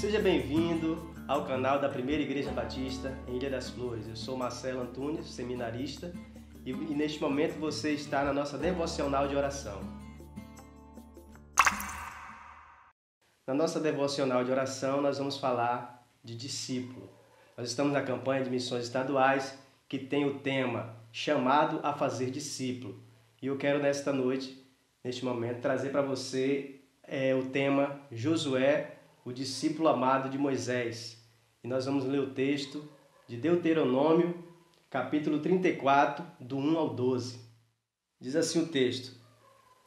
Seja bem-vindo ao canal da Primeira Igreja Batista em Ilha das Flores. Eu sou Marcelo Antunes, seminarista, e neste momento você está na nossa devocional de oração. Na nossa devocional de oração, nós vamos falar de discípulo. Nós estamos na campanha de missões estaduais que tem o tema Chamado a Fazer Discípulo. E eu quero nesta noite, neste momento, trazer para você o tema Josué, o discípulo amado de Moisés. E nós vamos ler o texto de Deuteronômio, capítulo 34, do 1 ao 12. Diz assim o texto: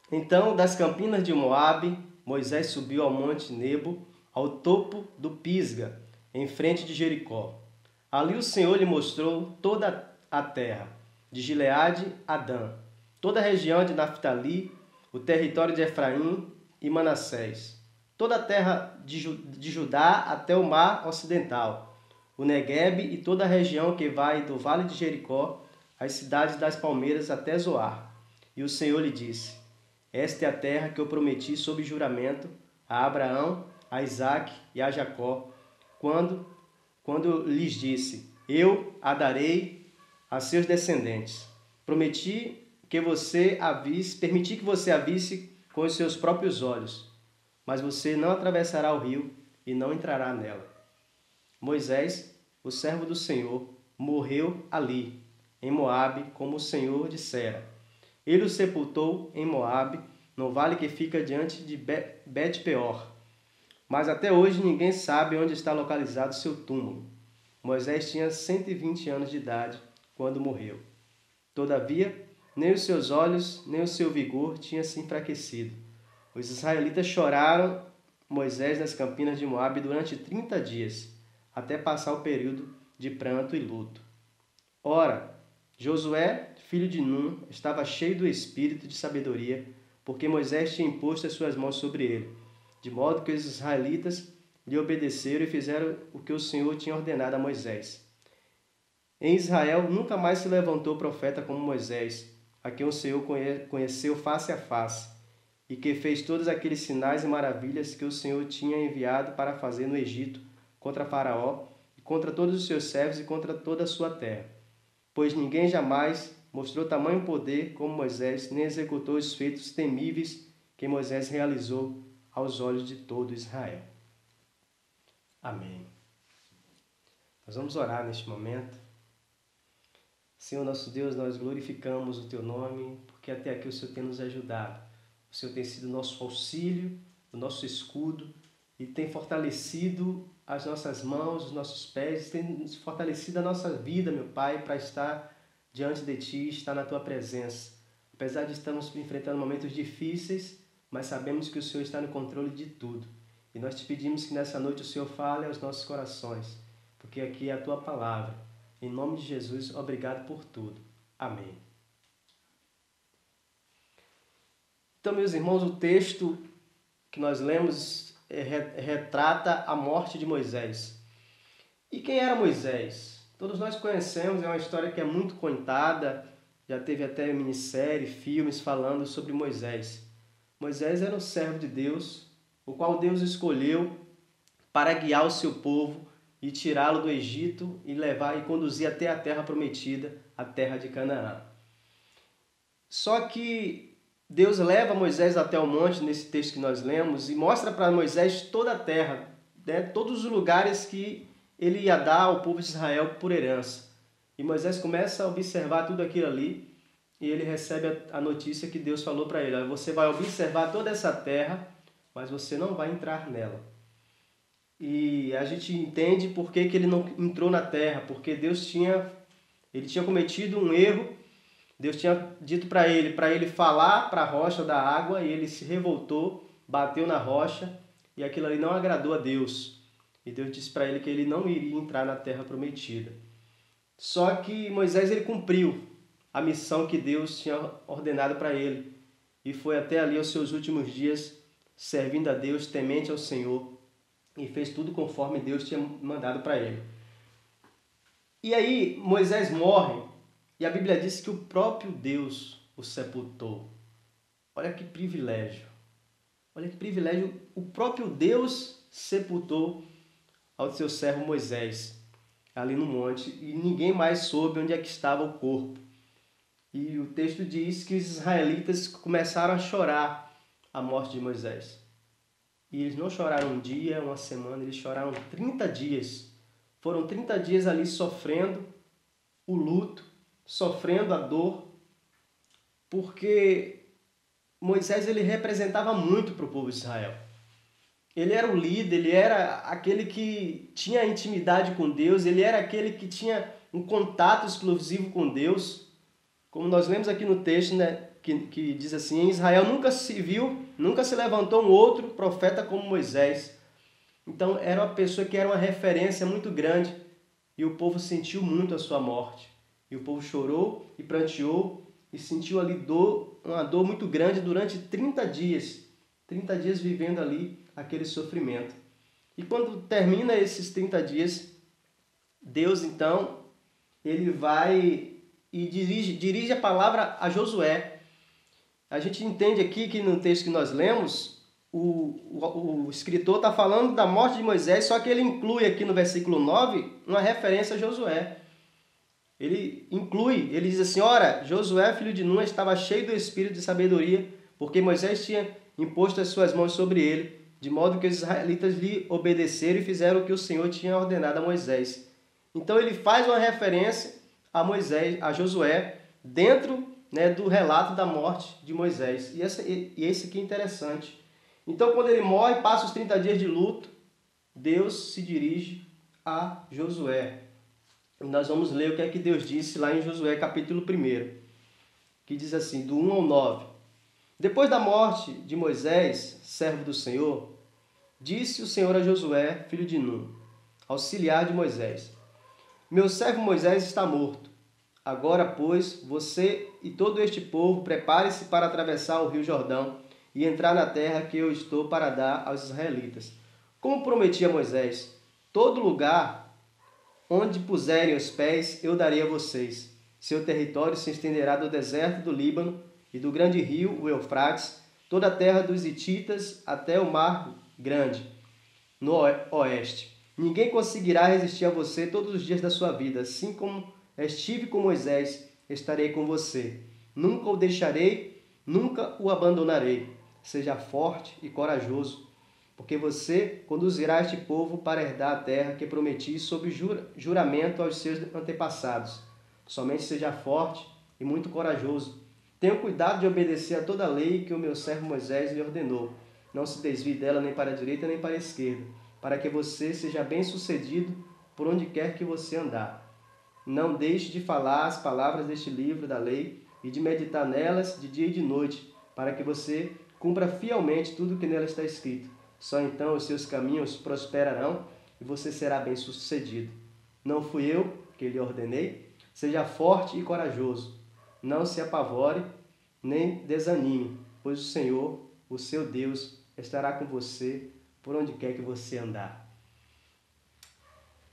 Então, das campinas de Moabe, Moisés subiu ao monte Nebo, ao topo do Pisga, em frente de Jericó. Ali o Senhor lhe mostrou toda a terra, de Gileade a Dan, toda a região de Naftali, o território de Efraim e Manassés, toda a terra de Judá até o mar ocidental, o Neguebe e toda a região que vai do vale de Jericó, as cidades das palmeiras até Zoar. E o Senhor lhe disse: Esta é a terra que eu prometi sob juramento a Abraão, a Isaque e a Jacó, quando lhes disse: Eu a darei a seus descendentes. Permiti que você a visse com os seus próprios olhos, mas você não atravessará o rio e não entrará nela. Moisés, o servo do Senhor, morreu ali, em Moabe, como o Senhor dissera. Ele o sepultou em Moabe, no vale que fica diante de Bet-peor. Mas até hoje ninguém sabe onde está localizado seu túmulo. Moisés tinha 120 anos de idade quando morreu. Todavia, nem os seus olhos, nem o seu vigor tinha se enfraquecido. Os israelitas choraram Moisés nas campinas de Moabe durante 30 dias, até passar o período de pranto e luto. Ora, Josué, filho de Num, estava cheio do espírito de sabedoria, porque Moisés tinha imposto as suas mãos sobre ele, de modo que os israelitas lhe obedeceram e fizeram o que o Senhor tinha ordenado a Moisés. Em Israel nunca mais se levantou profeta como Moisés, a quem o Senhor conheceu face a face, e que fez todos aqueles sinais e maravilhas que o Senhor tinha enviado para fazer no Egito, contra Faraó, e contra todos os seus servos e contra toda a sua terra. Pois ninguém jamais mostrou tamanho poder como Moisés, nem executou os feitos temíveis que Moisés realizou aos olhos de todo Israel. Amém. Nós vamos orar neste momento. Senhor nosso Deus, nós glorificamos o Teu nome, porque até aqui o Senhor tem nos ajudado. O Senhor tem sido nosso auxílio, o nosso escudo, e tem fortalecido as nossas mãos, os nossos pés, tem fortalecido a nossa vida, meu Pai, para estar diante de Ti, estar na Tua presença. Apesar de estarmos enfrentando momentos difíceis, mas sabemos que o Senhor está no controle de tudo. E nós te pedimos que nessa noite o Senhor fale aos nossos corações, porque aqui é a Tua palavra. Em nome de Jesus, obrigado por tudo. Amém. Então, meus irmãos, o texto que nós lemos retrata a morte de Moisés. E quem era Moisés? Todos nós conhecemos, é uma história que é muito contada, já teve até minissérie, filmes falando sobre Moisés. Moisés era um servo de Deus, o qual Deus escolheu para guiar o seu povo e tirá-lo do Egito e levar e conduzir até a terra prometida, a terra de Canaã. Só que Deus leva Moisés até o monte, nesse texto que nós lemos, e mostra para Moisés toda a terra, né? Todos os lugares que ele ia dar ao povo de Israel por herança. E Moisés começa a observar tudo aquilo ali, e ele recebe a notícia que Deus falou para ele: você vai observar toda essa terra, mas você não vai entrar nela. E a gente entende por que ele não entrou na terra, porque ele tinha cometido um erro. Deus tinha dito para ele falar para a rocha da água, e ele se revoltou, bateu na rocha, e aquilo ali não agradou a Deus. E Deus disse para ele que ele não iria entrar na terra prometida. Só que Moisés ele cumpriu a missão que Deus tinha ordenado para ele, e foi até ali os seus últimos dias servindo a Deus, temente ao Senhor, e fez tudo conforme Deus tinha mandado para ele. E aí Moisés morre, e a Bíblia diz que o próprio Deus o sepultou. Olha que privilégio. Olha que privilégio. O próprio Deus sepultou ao seu servo Moisés, ali no monte, e ninguém mais soube onde é que estava o corpo. E o texto diz que os israelitas começaram a chorar a morte de Moisés. E eles não choraram um dia, uma semana, eles choraram 30 dias. Foram 30 dias ali sofrendo o luto, sofrendo a dor, porque Moisés ele representava muito para o povo de Israel. Ele era o líder, ele era aquele que tinha intimidade com Deus, ele era aquele que tinha um contato exclusivo com Deus. Como nós lemos aqui no texto, né, que diz assim, em Israel nunca se levantou um outro profeta como Moisés. Então era uma pessoa que era uma referência muito grande e o povo sentiu muito a sua morte. E o povo chorou e pranteou e sentiu ali uma dor muito grande durante 30 dias. 30 dias vivendo ali aquele sofrimento. E quando termina esses 30 dias, Deus então, ele vai e dirige a palavra a Josué. A gente entende aqui que no texto que nós lemos, o escritor está falando da morte de Moisés, só que ele inclui aqui no versículo 9 uma referência a Josué. Ele inclui, ele diz assim, ora, Josué, filho de Nun, estava cheio do espírito de sabedoria, porque Moisés tinha imposto as suas mãos sobre ele, de modo que os israelitas lhe obedeceram e fizeram o que o Senhor tinha ordenado a Moisés. Então ele faz uma referência a Moisés, a Josué, dentro, né, do relato da morte de Moisés. E esse aqui é interessante. Então quando ele morre, passa os 30 dias de luto, Deus se dirige a Josué. E nós vamos ler o que é que Deus disse lá em Josué capítulo 1, que diz assim, do 1 ao 9. Depois da morte de Moisés, servo do Senhor, disse o Senhor a Josué, filho de Nun, auxiliar de Moisés, meu servo Moisés está morto. Agora, pois, você e todo este povo prepare-se para atravessar o rio Jordão e entrar na terra que eu estou para dar aos israelitas. Como prometi a Moisés, todo lugar onde puserem os pés eu darei a vocês. Seu território se estenderá do deserto do Líbano e do grande rio, o Eufrates, toda a terra dos hititas até o mar grande, no oeste. Ninguém conseguirá resistir a você todos os dias da sua vida. Assim como estive com Moisés, estarei com você. Nunca o deixarei, nunca o abandonarei. Seja forte e corajoso, porque você conduzirá este povo para herdar a terra que prometi sob juramento aos seus antepassados. Somente seja forte e muito corajoso. Tenha cuidado de obedecer a toda a lei que o meu servo Moisés lhe ordenou. Não se desvie dela nem para a direita nem para a esquerda, para que você seja bem-sucedido por onde quer que você andar. Não deixe de falar as palavras deste livro da lei e de meditar nelas de dia e de noite, para que você cumpra fielmente tudo o que nela está escrito. Só então os seus caminhos prosperarão e você será bem-sucedido. Não fui eu que lhe ordenei? Seja forte e corajoso. Não se apavore nem desanime, pois o Senhor, o seu Deus, estará com você por onde quer que você andar.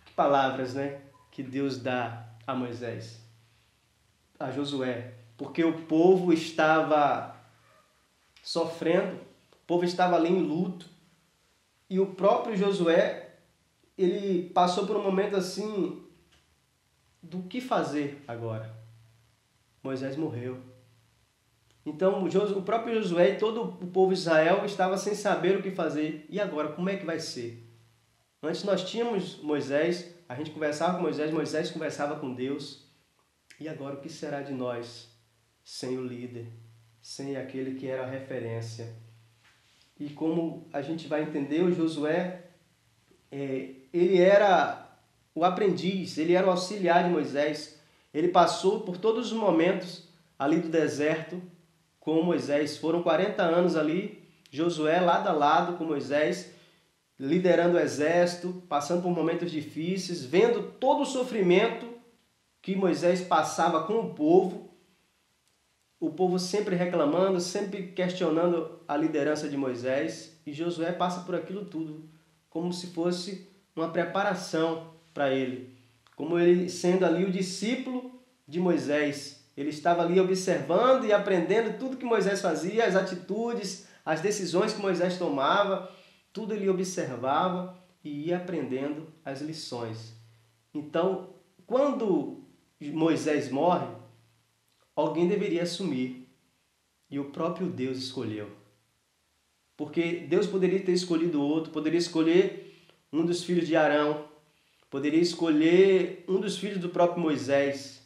Que palavras, né, que Deus dá a Moisés, a Josué, porque o povo estava sofrendo, o povo estava ali em luto, e o próprio Josué, ele passou por um momento assim, do que fazer agora? Moisés morreu. Então o próprio Josué e todo o povo de Israel estava sem saber o que fazer. E agora, como é que vai ser? Antes nós tínhamos Moisés, a gente conversava com Moisés, Moisés conversava com Deus. E agora o que será de nós sem o líder, sem aquele que era a referência? E como a gente vai entender, o Josué, ele era o aprendiz, ele era o auxiliar de Moisés. Ele passou por todos os momentos ali do deserto com Moisés. Foram 40 anos ali, Josué lado a lado com Moisés, liderando o exército, passando por momentos difíceis, vendo todo o sofrimento que Moisés passava com o povo sempre reclamando, sempre questionando a liderança de Moisés, e Josué passa por aquilo tudo, como se fosse uma preparação para ele, como ele sendo ali o discípulo de Moisés. Ele estava ali observando e aprendendo tudo que Moisés fazia, as atitudes, as decisões que Moisés tomava, tudo ele observava e ia aprendendo as lições. Então, quando Moisés morre, alguém deveria assumir. E o próprio Deus escolheu. Porque Deus poderia ter escolhido outro, poderia escolher um dos filhos de Arão, poderia escolher um dos filhos do próprio Moisés.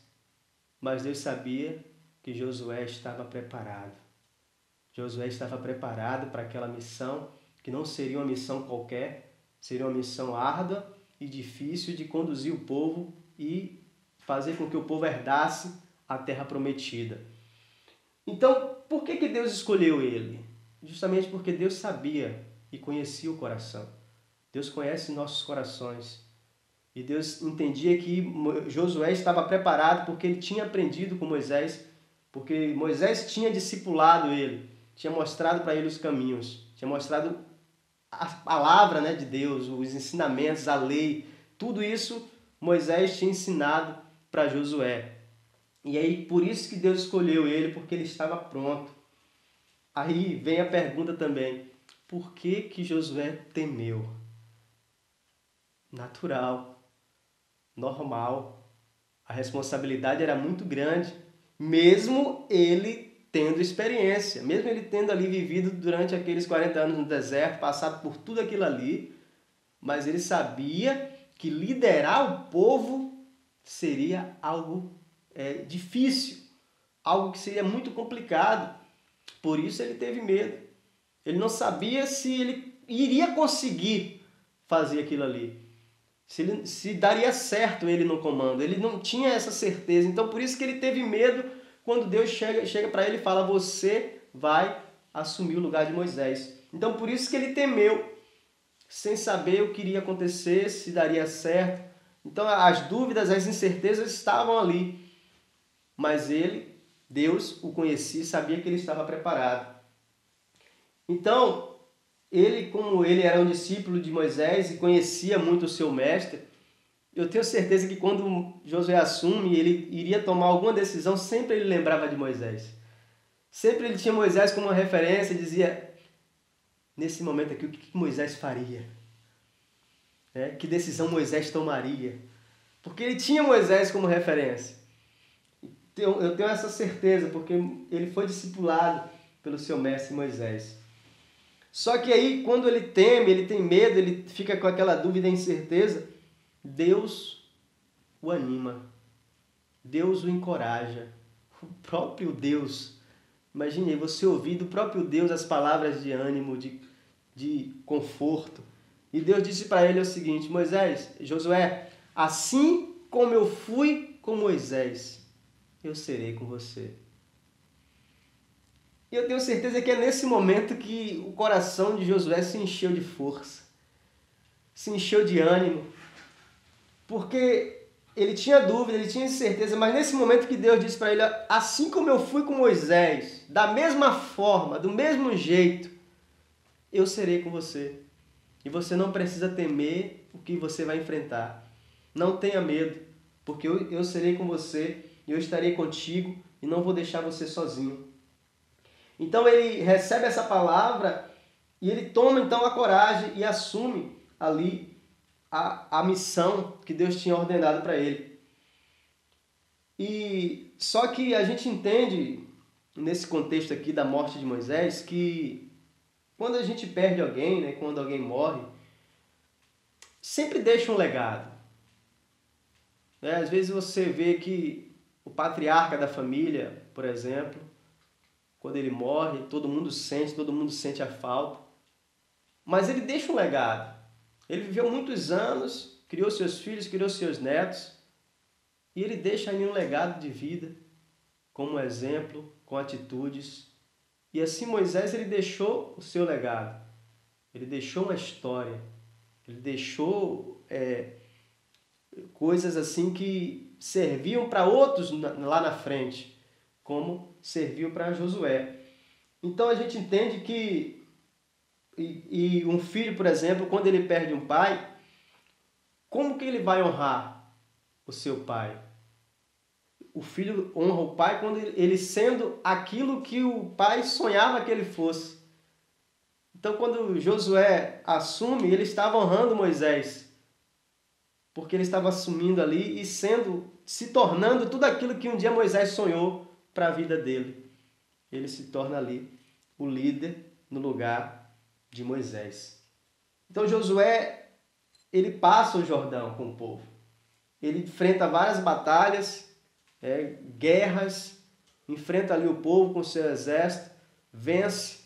Mas Deus sabia que Josué estava preparado. Josué estava preparado para aquela missão, que não seria uma missão qualquer, seria uma missão árdua e difícil de conduzir o povo e fazer com que o povo herdasse a terra prometida. Então, por que Deus escolheu ele? Justamente porque Deus sabia e conhecia o coração. Deus conhece nossos corações. E Deus entendia que Josué estava preparado porque ele tinha aprendido com Moisés, porque Moisés tinha discipulado ele, tinha mostrado para ele os caminhos, tinha mostrado a palavra, né, de Deus, os ensinamentos, a lei, tudo isso Moisés tinha ensinado para Josué. E aí, por isso que Deus escolheu ele, porque ele estava pronto. Aí vem a pergunta também, por que Josué temeu? Natural, normal. A responsabilidade era muito grande, mesmo ele tendo experiência, mesmo ele tendo ali vivido durante aqueles 40 anos no deserto, passado por tudo aquilo ali, mas ele sabia que liderar o povo seria algo difícil, algo que seria muito complicado. Por isso ele teve medo. Ele não sabia se ele iria conseguir fazer aquilo ali, se daria certo ele no comando. Ele não tinha essa certeza. Então por isso que ele teve medo quando Deus chega para ele e fala: você vai assumir o lugar de Moisés. Então por isso que ele temeu, sem saber o que iria acontecer, se daria certo. Então as dúvidas, as incertezas estavam ali. Mas ele, Deus, o conhecia e sabia que ele estava preparado. Então, ele, como ele era um discípulo de Moisés e conhecia muito o seu mestre, eu tenho certeza que quando Josué assume, ele iria tomar alguma decisão, sempre ele lembrava de Moisés. Sempre ele tinha Moisés como uma referência e dizia, nesse momento aqui, o que Moisés faria? Que decisão Moisés tomaria? Porque ele tinha Moisés como referência. Eu tenho essa certeza, porque ele foi discipulado pelo seu mestre Moisés. Só que aí, quando ele teme, ele tem medo, ele fica com aquela dúvida e incerteza, Deus o anima. Deus o encoraja. O próprio Deus. Imagine aí, você ouvir do próprio Deus as palavras de ânimo, de conforto. E Deus disse para ele o seguinte: Moisés, Josué, assim como eu fui com Moisés, eu serei com você. E eu tenho certeza que é nesse momento que o coração de Josué se encheu de força, se encheu de ânimo, porque ele tinha dúvida, ele tinha incerteza, mas nesse momento que Deus disse para ele, assim como eu fui com Moisés, da mesma forma, do mesmo jeito, eu serei com você. E você não precisa temer o que você vai enfrentar. Não tenha medo, porque eu serei com você, eu estarei contigo e não vou deixar você sozinho. Então ele recebe essa palavra e ele toma então a coragem e assume ali a missão que Deus tinha ordenado para ele. E só que a gente entende nesse contexto aqui da morte de Moisés que quando a gente perde alguém, né, quando alguém morre, sempre deixa um legado. Às vezes você vê que o patriarca da família, por exemplo, quando ele morre, todo mundo sente a falta. Mas ele deixa um legado. Ele viveu muitos anos, criou seus filhos, criou seus netos, e ele deixa ali um legado de vida, como exemplo, com atitudes. E assim Moisés, ele deixou o seu legado. Ele deixou uma história. Ele deixou coisas assim que serviam para outros lá na frente, como serviu para Josué. Então a gente entende que e um filho, por exemplo, quando ele perde um pai, como que ele vai honrar o seu pai? O filho honra o pai quando ele sendo aquilo que o pai sonhava que ele fosse. Então, quando Josué assume, ele estava honrando Moisés, porque ele estava assumindo ali e se tornando tudo aquilo que um dia Moisés sonhou para a vida dele. Ele se torna ali o líder no lugar de Moisés. Então, Josué, ele passa o Jordão com o povo. Ele enfrenta várias batalhas, guerras, enfrenta ali o povo com seu exército, vence.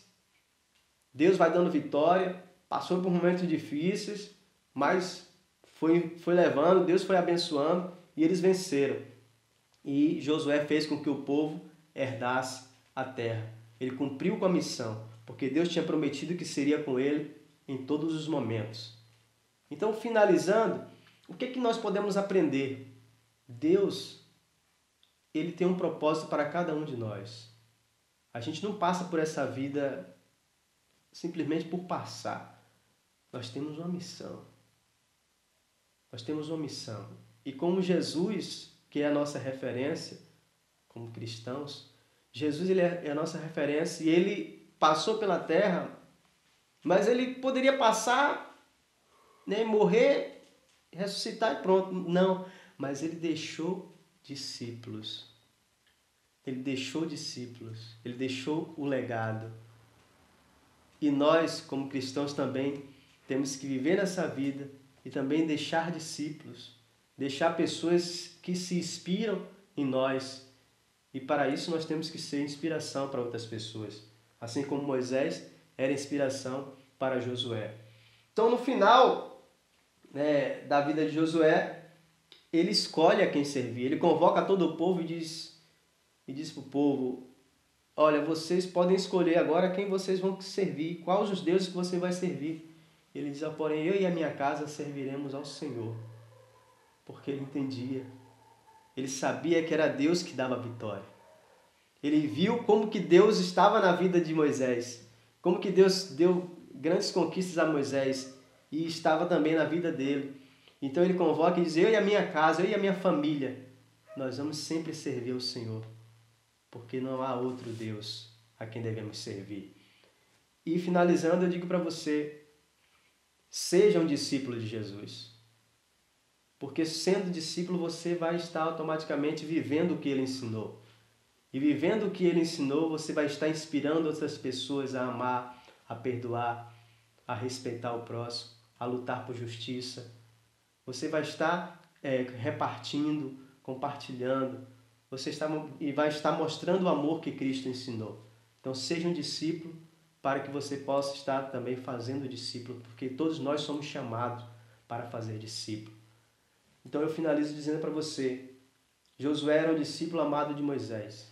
Deus vai dando vitória, passou por momentos difíceis, mas foi levando, Deus foi abençoando e eles venceram. E Josué fez com que o povo herdasse a terra. Ele cumpriu com a missão, porque Deus tinha prometido que seria com ele em todos os momentos. Então, finalizando, o que nós podemos aprender? Deus, ele tem um propósito para cada um de nós. A gente não passa por essa vida simplesmente por passar. Nós temos uma missão. Nós temos uma missão. E como Jesus, que é a nossa referência, como cristãos, Jesus ele é a nossa referência e ele passou pela terra, mas ele poderia passar, morrer, ressuscitar e pronto. Não, mas ele deixou discípulos. Ele deixou discípulos. Ele deixou o legado. E nós, como cristãos, também temos que viver nessa vida e também deixar discípulos, deixar pessoas que se inspiram em nós. E para isso nós temos que ser inspiração para outras pessoas, assim como Moisés era inspiração para Josué. Então, no final da vida de Josué, ele escolhe a quem servir. Ele convoca todo o povo e diz para o povo: olha, vocês podem escolher agora quem vocês vão servir, quais os deuses que você vai servir. Ele diz: porém, eu e a minha casa serviremos ao Senhor. Porque ele entendia. Ele sabia que era Deus que dava a vitória. Ele viu como que Deus estava na vida de Moisés. Como que Deus deu grandes conquistas a Moisés. E estava também na vida dele. Então ele convoca e diz: eu e a minha casa, eu e a minha família, nós vamos sempre servir ao Senhor. Porque não há outro Deus a quem devemos servir. E finalizando, eu digo para você: seja um discípulo de Jesus. Porque sendo discípulo, você vai estar automaticamente vivendo o que ele ensinou. E vivendo o que ele ensinou, você vai estar inspirando outras pessoas a amar, a perdoar, a respeitar o próximo, a lutar por justiça. Você vai estar repartindo, compartilhando. E vai estar mostrando o amor que Cristo ensinou. Então, seja um discípulo para que você possa estar também fazendo discípulo, porque todos nós somos chamados para fazer discípulo. Então, eu finalizo dizendo para você: Josué era um discípulo amado de Moisés.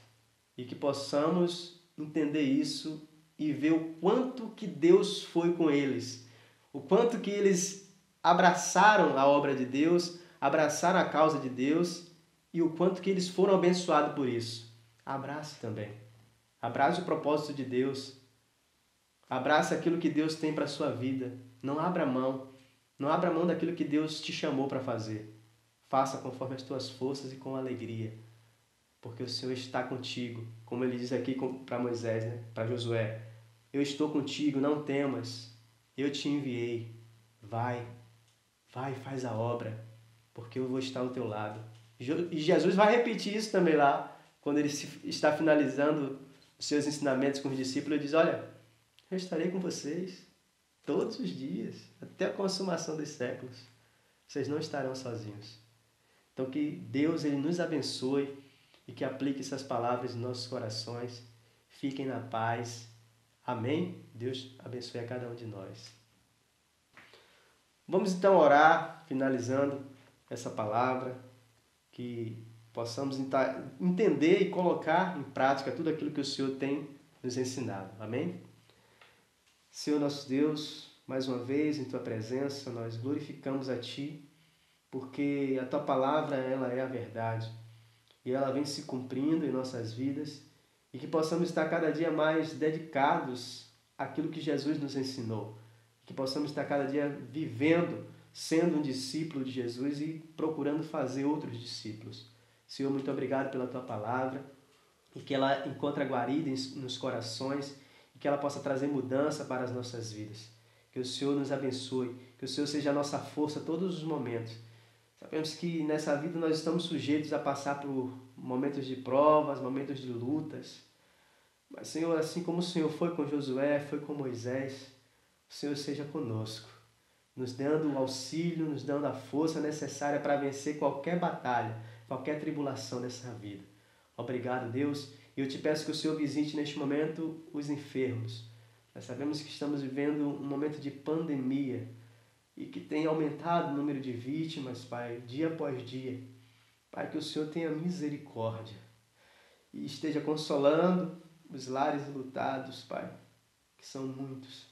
E que possamos entender isso e ver o quanto que Deus foi com eles. O quanto que eles abraçaram a obra de Deus, abraçaram a causa de Deus e o quanto que eles foram abençoados por isso. Abrace também. Abrace o propósito de Deus. Abrace aquilo que Deus tem para a sua vida. Não abra mão. Não abra mão daquilo que Deus te chamou para fazer. Faça conforme as tuas forças e com alegria. Porque o Senhor está contigo. Como ele diz aqui para Moisés, para Josué: eu estou contigo, não temas. Eu te enviei. Vai, faz a obra, porque eu vou estar ao teu lado. E Jesus vai repetir isso também lá, quando ele está finalizando os seus ensinamentos com os discípulos. Ele diz: olha, eu estarei com vocês todos os dias, até a consumação dos séculos. Vocês não estarão sozinhos. Então que Deus ele nos abençoe e que aplique essas palavras em nossos corações. Fiquem na paz. Amém? Deus abençoe a cada um de nós. Vamos então orar, finalizando essa palavra, que possamos entender e colocar em prática tudo aquilo que o Senhor tem nos ensinado. Amém? Senhor nosso Deus, mais uma vez em Tua presença, nós glorificamos a Ti, porque a Tua palavra ela é a verdade e ela vem se cumprindo em nossas vidas e que possamos estar cada dia mais dedicados àquilo que Jesus nos ensinou. Que possamos estar cada dia vivendo, sendo um discípulo de Jesus e procurando fazer outros discípulos. Senhor, muito obrigado pela Tua palavra e que ela encontre guarida nos corações, e que ela possa trazer mudança para as nossas vidas. Que o Senhor nos abençoe, que o Senhor seja a nossa força todos os momentos. Sabemos que nessa vida nós estamos sujeitos a passar por momentos de provas, momentos de lutas. Mas, Senhor, assim como o Senhor foi com Josué, foi com Moisés, o Senhor seja conosco, nos dando o auxílio, nos dando a força necessária para vencer qualquer batalha, qualquer tribulação dessa vida. Obrigado, Deus, e eu te peço que o Senhor visite neste momento os enfermos. Nós sabemos que estamos vivendo um momento de pandemia e que tem aumentado o número de vítimas, Pai, dia após dia. Pai, que o Senhor tenha misericórdia e esteja consolando os lares lutados, Pai, que são muitos,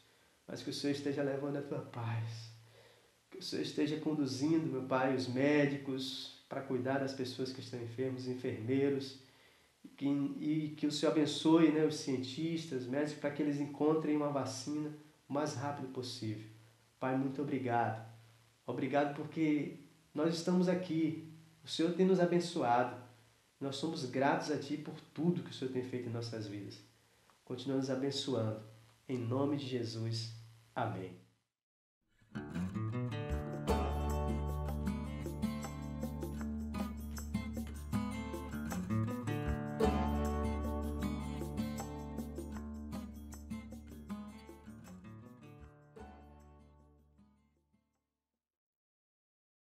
mas que o Senhor esteja levando a tua paz. Que o Senhor esteja conduzindo, meu Pai, os médicos para cuidar das pessoas que estão enfermas, os enfermeiros, e que o Senhor abençoe, né, os cientistas, os médicos, para que eles encontrem uma vacina o mais rápido possível. Pai, muito obrigado. Obrigado porque nós estamos aqui. O Senhor tem nos abençoado. Nós somos gratos a Ti por tudo que o Senhor tem feito em nossas vidas. Continua nos abençoando. Em nome de Jesus. Amém.